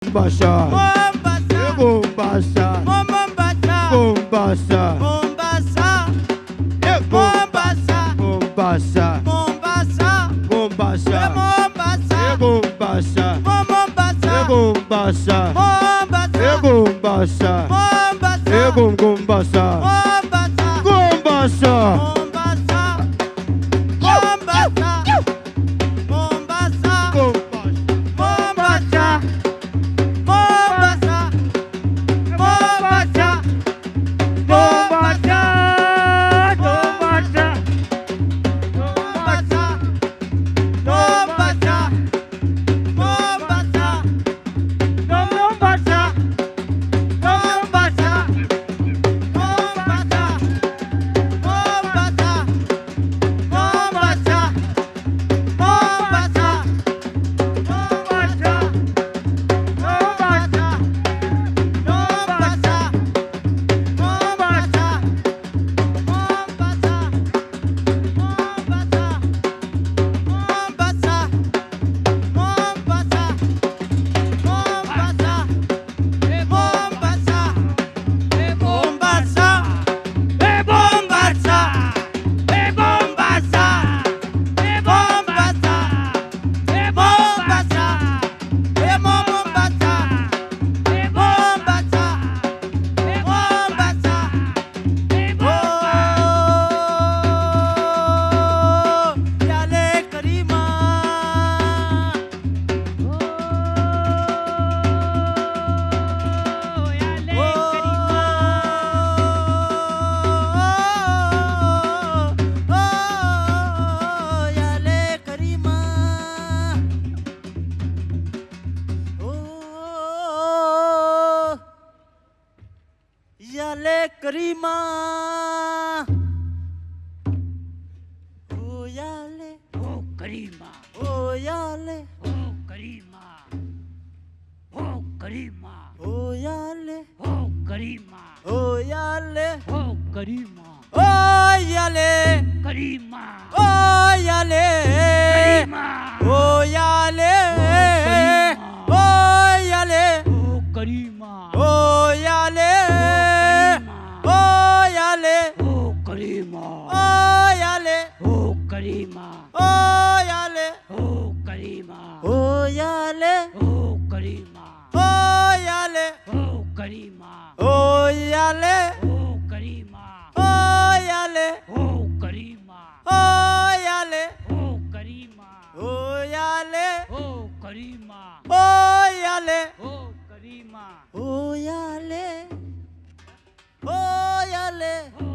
Mombasa, Mombasa, Mombasa, Mombasa, Mombasa, Mombasa, Mombasa, Mombasa, Mombasa, Mombasa, Mombasa, Mombasa, Mombasa. Yale Karima, oh Yale, oh Karima, oh Yale, oh Karima, oh Karima, oh Yale, oh Karima, oh Yale, oh Karima, oh Yale, Karima, oh Yale, Karima, oh Yale, oh oh Yale, oh Karima, oh Yale, oh oh Yale, oh Karima, oh Yale, oh Karima, oh Yale, oh Karima, oh Yale, oh Karima, oh Yale, oh Karima, oh Yale, oh Karima, oh Yale, oh Karima, oh Yale, oh Karima, oh Yale, oh Karima, oh Yale, oh Karima, oh Yale, oh Yale, oh